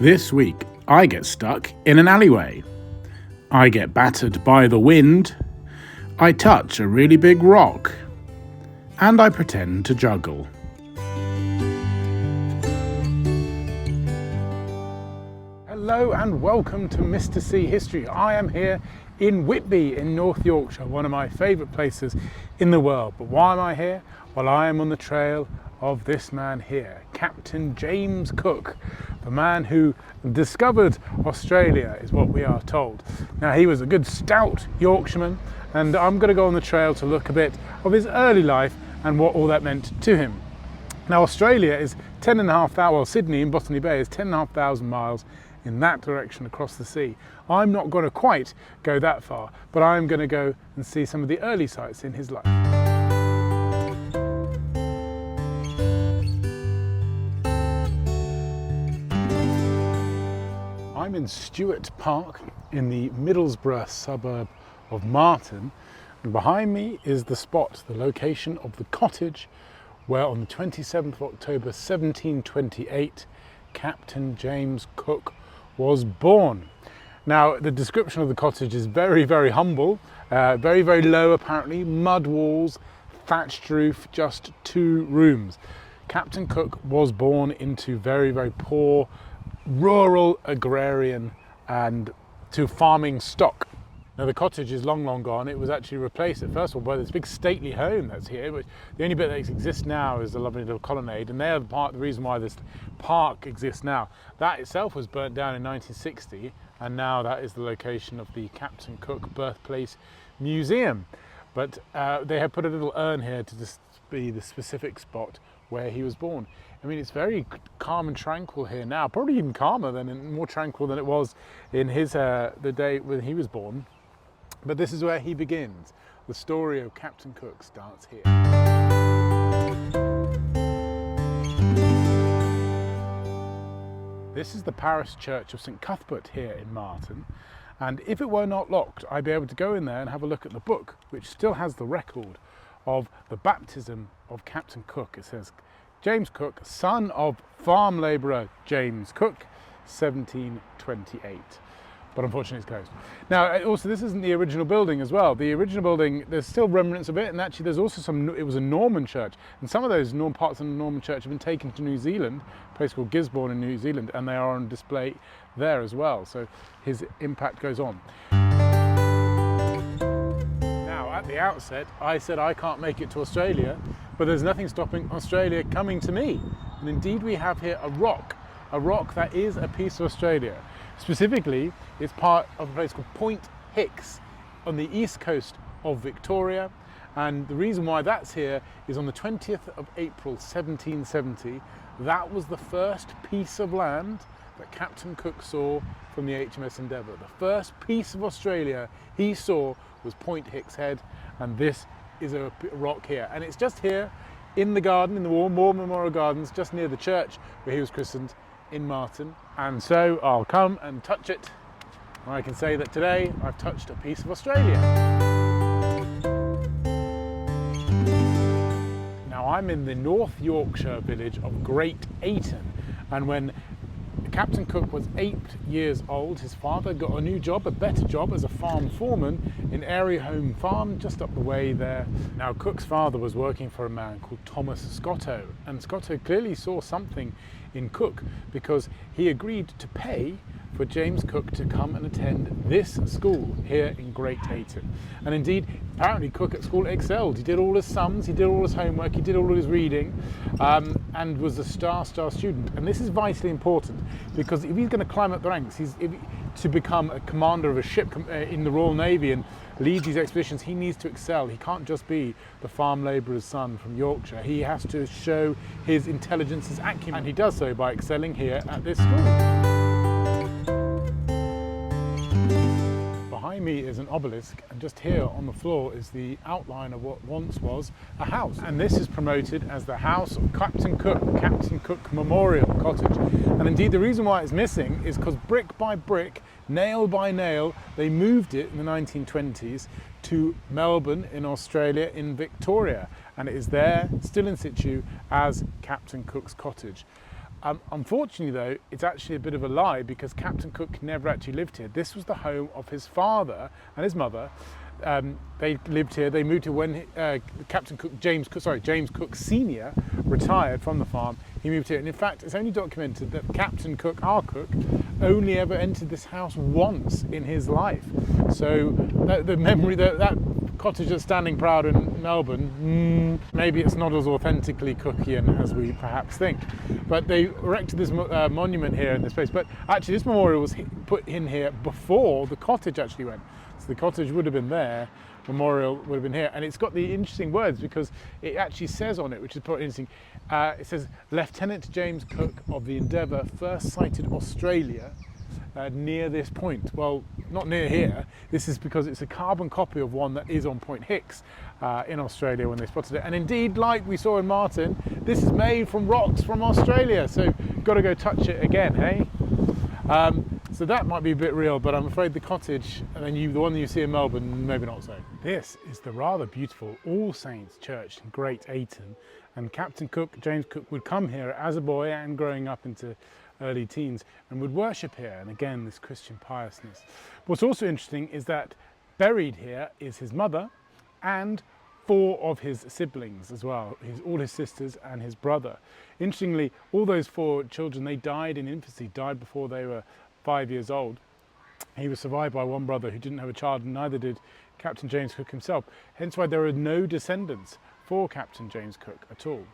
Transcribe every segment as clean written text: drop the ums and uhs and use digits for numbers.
This week, I get stuck in an alleyway. I get battered by the wind. I touch a really big rock. And I pretend to juggle. Hello and welcome to Mr. C History. I am here in Whitby in North Yorkshire, one of my favourite places in the world. But why am I here? Well, I am on the trail of this man here, Captain James Cook, the man who discovered Australia, is what we are told. Now, he was a good stout Yorkshireman, and I'm going to go on the trail to look a bit of his early life and what all that meant to him. Now, Australia is 10,500, well, Sydney in Botany Bay is 10,500 miles in that direction across the sea. I'm not going to quite go that far, but I'm going to go and see some of the early sites in his life. I'm in Stuart Park in the Middlesbrough suburb of Marton, and behind me is the spot, the location of the cottage where on the 27th of October 1728 Captain James Cook was born. Now, the description of the cottage is very, very humble, very, very low apparently, mud walls, thatched roof, just 2 rooms. Captain Cook was born into very, very poor rural agrarian and to farming stock. Now, the cottage is long, long gone. It was actually replaced at first of all by this big stately home that's here, but the only bit that exists now is the lovely little colonnade, and they're the reason why this park exists now. That itself was burnt down in 1960, and now that is the location of the Captain Cook Birthplace Museum. But they have put a little urn here to just be the specific spot where he was born. I mean, it's very calm and tranquil here now, probably even calmer than and more tranquil than it was in his the day when he was born. But this is where he begins. The story of Captain Cook starts here. This is the parish church of St Cuthbert here in Marton, and if it were not locked, I'd be able to go in there and have a look at the book, which still has the record of the baptism of Captain Cook. It says, James Cook, son of farm labourer James Cook, 1728. But unfortunately it's closed. Now, also, this isn't the original building as well. The original building, there's still remnants of it, and actually there's also it was a Norman church, and some of those parts of the Norman church have been taken to New Zealand, a place called Gisborne in New Zealand, and they are on display there as well, so his impact goes on. Now, at the outset, I said I can't make it to Australia, but there's nothing stopping Australia coming to me. And indeed we have here a rock that is a piece of Australia. Specifically, it's part of a place called Point Hicks on the east coast of Victoria. And the reason why that's here is on the 20th of April 1770, that was the first piece of land that Captain Cook saw from the HMS Endeavour. The first piece of Australia he saw was Point Hicks Head, and this is a rock here. And it's just here in the garden, in the War Memorial Gardens, just near the church where he was christened in Marton. And so I'll come and touch it, and I can say that today I've touched a piece of Australia. Now, I'm in the North Yorkshire village of Great Ayton, and when Captain Cook was 8 years old, his father got a new job, a better job as a farm foreman in Airy Home Farm just up the way there. Now, Cook's father was working for a man called Thomas Scotto, and Scotto clearly saw something in Cook because he agreed to pay for James Cook to come and attend this school here in Great Ayton. And indeed, apparently Cook at school excelled. He did all his sums, he did all his homework, he did all his reading, and was a star student. And this is vitally important because if he's going to climb up the ranks, to become a commander of a ship in the Royal Navy and lead these expeditions, he needs to excel. He can't just be the farm labourer's son from Yorkshire. He has to show his intelligence, his acumen, and he does so by excelling here at this school. Behind me is an obelisk, and just here on the floor is the outline of what once was a house. And this is promoted as the house of Captain Cook Memorial Cottage. And indeed the reason why it's missing is because brick by brick, nail by nail, they moved it in the 1920s to Melbourne in Australia in Victoria. And it is there, still in situ, as Captain Cook's cottage. Unfortunately though, it's actually a bit of a lie because Captain Cook never actually lived here. This was the home of his father and his mother. They lived here. They moved here when James Cook Senior retired from the farm. He moved here, and in fact, it's only documented that Captain Cook, our cook, only ever entered this house once in his life. So the memory that cottage that's standing proud in Melbourne, maybe it's not as authentically Cookian as we perhaps think. But they erected this monument here in this place. But actually, this memorial was put in here before the cottage actually went. So the cottage would have been there, memorial would have been here, and it's got the interesting words because it actually says on it, which is pretty interesting. It says, Lieutenant James Cook of the Endeavour first sighted Australia near this point. Well, not near here. This is because it's a carbon copy of one that is on Point Hicks in Australia when they spotted it. And indeed, like we saw in Martin, this is made from rocks from Australia. So got to go touch it again, hey? So that might be a bit real, but I'm afraid the cottage, and then the one that you see in Melbourne, maybe not so. This is the rather beautiful All Saints Church in Great Ayton, and Captain Cook, James Cook, would come here as a boy and growing up into early teens and would worship here, and again this Christian piousness. What's also interesting is that buried here is his mother and 4 of his siblings as well, all his sisters and his brother. Interestingly, all those 4 children, they died in infancy, died before they were 5 years old. He was survived by one brother who didn't have a child, and neither did Captain James Cook himself. Hence why there are no descendants for Captain James Cook at all.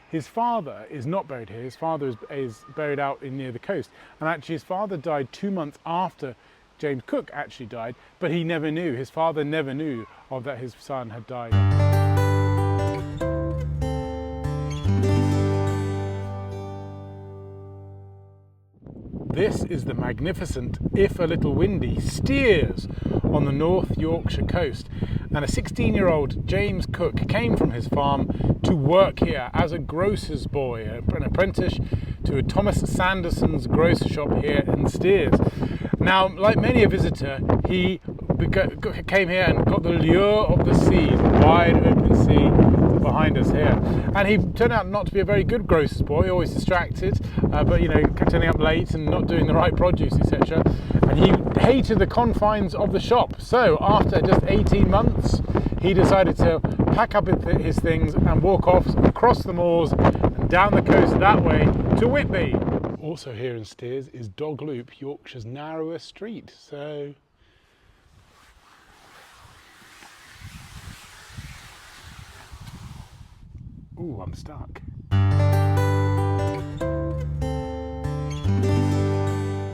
His father is not buried here. His father is buried out near the coast, and actually his father died 2 months after James Cook actually died, but he never knew, his father never knew of that his son had died. This is the magnificent, if a little windy, Steers on the North Yorkshire coast, and a 16-year-old James Cook came from his farm to work here as a grocer's boy, an apprentice to Thomas Sanderson's grocer shop here in Steers. Now, like many a visitor, he came here and got the lure of the sea, the wide open sea behind us here. And he turned out not to be a very good grocer's boy, always distracted, but kept turning up late and not doing the right produce, etc. And he hated the confines of the shop. So after just 18 months, he decided to pack up his things and walk off across the moors and down the coast that way to Whitby. Also here in Steers is Dog Loop, Yorkshire's narrowest street. So ooh, I'm stuck.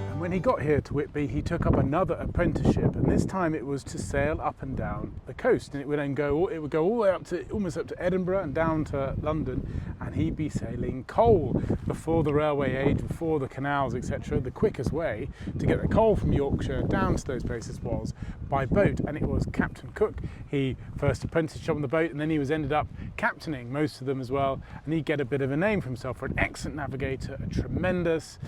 And when he got here to Whitby, he took up another apprenticeship, and this time it was to sail up and down the coast, and it would go all the way up to almost up to Edinburgh and down to London, and he'd be sailing coal. Before the railway age, before the canals, etc., the quickest way to get the coal from Yorkshire down to those places was by boat, and it was Captain Cook. He first apprenticed on the boat, and then he ended up captaining most of them as well, and he'd get a bit of a name for himself for an excellent navigator, a tremendous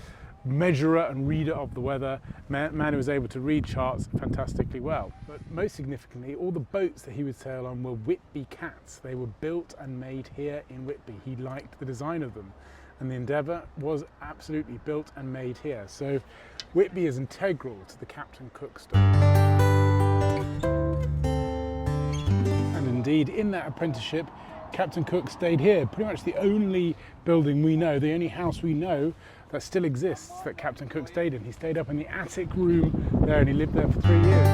measurer and reader of the weather, man who was able to read charts fantastically well. But most significantly, all the boats that he would sail on were Whitby cats. They were built and made here in Whitby. He liked the design of them, and the Endeavour was absolutely built and made here. So Whitby is integral to the Captain Cook story. And indeed, in that apprenticeship, Captain Cook stayed here, pretty much the only building we know, the only house we know that still exists that Captain Cook stayed in. He stayed up in the attic room there, and he lived there for 3 years.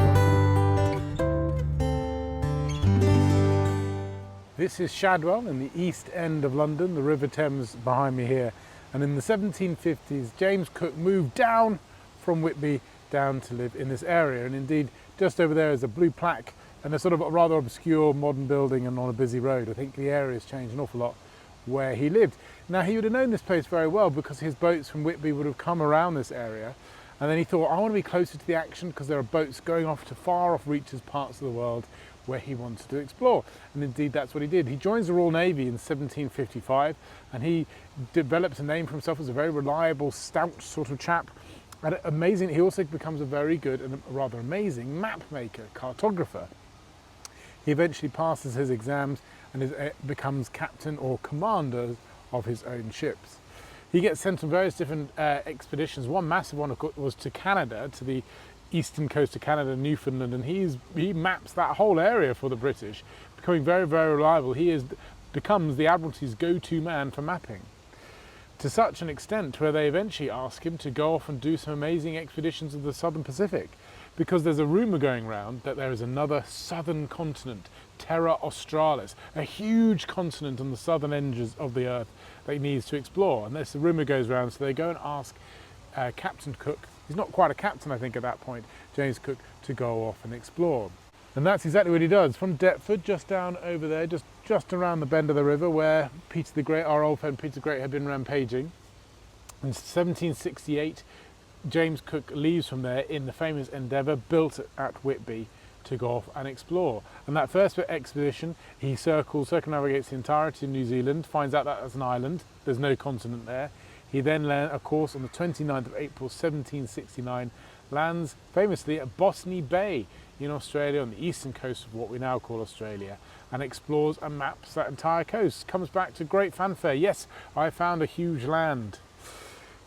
This is Shadwell in the east end of London, the River Thames behind me here. And in the 1750s, James Cook moved down from Whitby down to live in this area. And indeed, just over there is a blue plaque and a sort of rather obscure modern building and on a busy road. I think the area's changed an awful lot where he lived. Now, he would have known this place very well because his boats from Whitby would have come around this area, and then he thought, I want to be closer to the action because there are boats going off to far off reaches, parts of the world where he wanted to explore. And indeed that's what he did. He joins the Royal Navy in 1755, and he develops a name for himself as a very reliable, stout sort of chap. And amazing, he also becomes a very good and a rather amazing map maker, cartographer. He eventually passes his exams and becomes captain or commander of his own ships. He gets sent on various different expeditions. One massive one was to Canada, to the eastern coast of Canada, Newfoundland, and he maps that whole area for the British, becoming very, very reliable. He becomes the Admiralty's go-to man for mapping, to such an extent where they eventually ask him to go off and do some amazing expeditions of the southern Pacific, because there's a rumour going around that there is another southern continent, Terra Australis, a huge continent on the southern edges of the earth that he needs to explore. And this rumour goes around, so they go and ask Captain Cook, he's not quite a captain I think at that point, James Cook, to go off and explore. And that's exactly what he does. From Deptford, just down over there, just around the bend of the river where Peter the Great, our old friend Peter the Great, had been rampaging. In 1768, James Cook leaves from there in the famous Endeavour, built at Whitby, to go off and explore. And that first expedition, he circumnavigates the entirety of New Zealand, finds out that that's an island, there's no continent there. He then, of course, on the 29th of April 1769, lands famously at Botany Bay in Australia, on the eastern coast of what we now call Australia, and explores and maps that entire coast. Comes back to great fanfare. Yes, I found a huge land.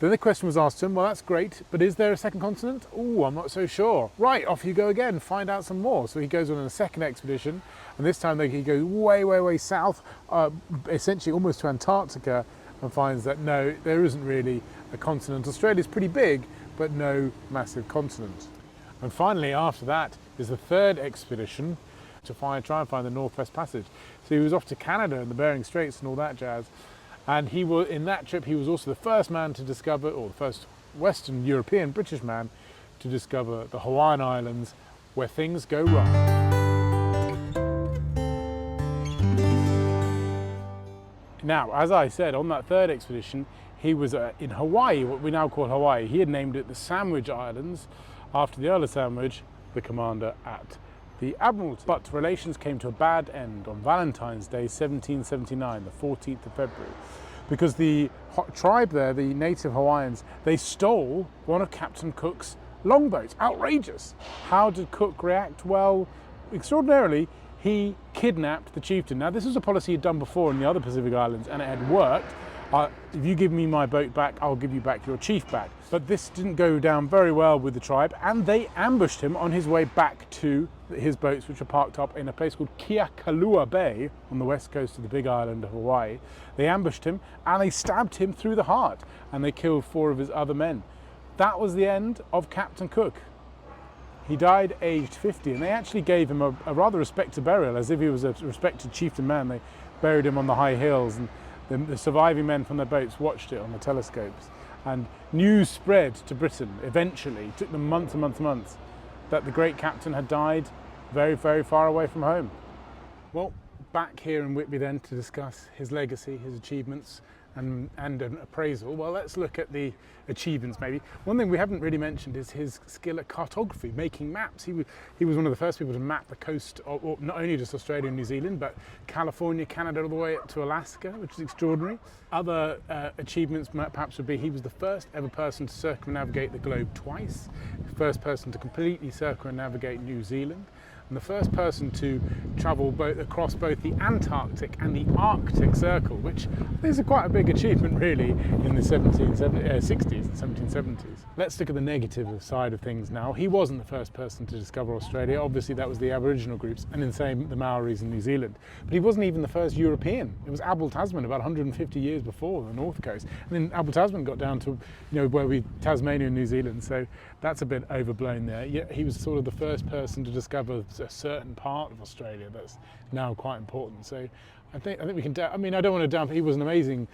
Then the question was asked to him, well, that's great, but is there a second continent? Oh, I'm not so sure. Right, off you go again, find out some more. So he goes on a second expedition, and this time he goes way, way, way south, essentially almost to Antarctica, and finds that no, there isn't really a continent. Australia's pretty big, but no massive continent. And finally, after that, is the third expedition to try and find the Northwest Passage. So he was off to Canada and the Bering Straits and all that jazz. And in that trip, he was also the first man to discover, or the first Western European British man to discover the Hawaiian Islands, where things go wrong. Now, as I said, on that third expedition, he was in Hawaii, what we now call Hawaii. He had named it the Sandwich Islands, after the Earl of Sandwich, the commander at the Admiralty. But relations came to a bad end on Valentine's Day 1779, the 14th of February, because the tribe there, the native Hawaiians, they stole one of Captain Cook's longboats. Outrageous! How did Cook react? Well, extraordinarily, he kidnapped the chieftain. Now, this was a policy he'd done before in the other Pacific Islands, and it had worked. If you give me my boat back, I'll give you back your chief back. But this didn't go down very well with the tribe, and they ambushed him on his way back to his boats, which are parked up in a place called Keakalua Bay on the west coast of the big island of Hawaii. They ambushed him and they stabbed him through the heart, and they killed 4 of his other men. That was the end of Captain Cook. He died aged 50, and they actually gave him a rather respected burial, as if he was a respected chieftain man. They buried him on the high hills, and the surviving men from their boats watched it on the telescopes. And news spread to Britain eventually. It took them months and months and months, that the great captain had died very, very far away from home. Well, back here in Whitby then to discuss his legacy, his achievements, and an appraisal. Well, let's look at the achievements maybe. One thing we haven't really mentioned is his skill at cartography, making maps. He was one of the first people to map the coast of not only just Australia and New Zealand, but California, Canada, all the way up to Alaska, which is extraordinary. Other achievements perhaps would be he was the first ever person to circumnavigate the globe twice, the first person to completely circumnavigate New Zealand, and the first person to travel across both the Antarctic and the Arctic Circle, which is quite a big achievement really in the 60s and 1770s. Let's look at the negative side of things now. He wasn't the first person to discover Australia. Obviously that was the Aboriginal groups, and in same the Maoris in New Zealand. But he wasn't even the first European. It was Abel Tasman about 150 years before, the North Coast. And then Abel Tasman got down to, Tasmania and New Zealand, so that's a bit overblown there. Yet he was sort of the first person to discover a certain part of Australia that's now quite important. So I think we can. I don't want to downplay. He was an amazing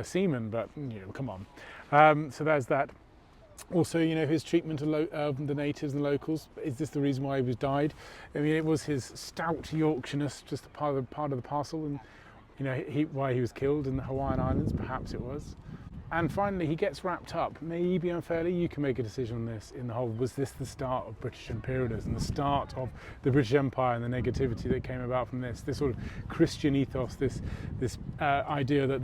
seaman, but come on. So there's that. Also, his treatment of the natives and the locals. Is this the reason why he was died? It was his stout Yorkshireness, just a part of the parcel, and why he was killed in the Hawaiian Islands. Perhaps it was. And finally, he gets wrapped up, maybe unfairly. You can make a decision on this in the whole. Was this the start of British imperialism, the start of the British Empire and the negativity that came about from this sort of Christian ethos, this idea that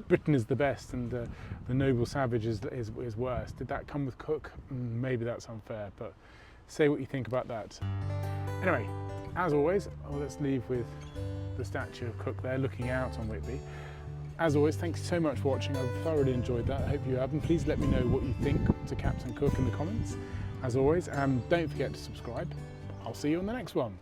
Britain is the best and the noble savage is worse? Did that come with Cook? Maybe that's unfair, but say what you think about that. Anyway, as always, let's leave with the statue of Cook there looking out on Whitby. As always, thanks so much for watching. I've thoroughly enjoyed that. I hope you have, and please let me know what you think to Captain Cook in the comments, as always, and don't forget to subscribe. I'll see you on the next one.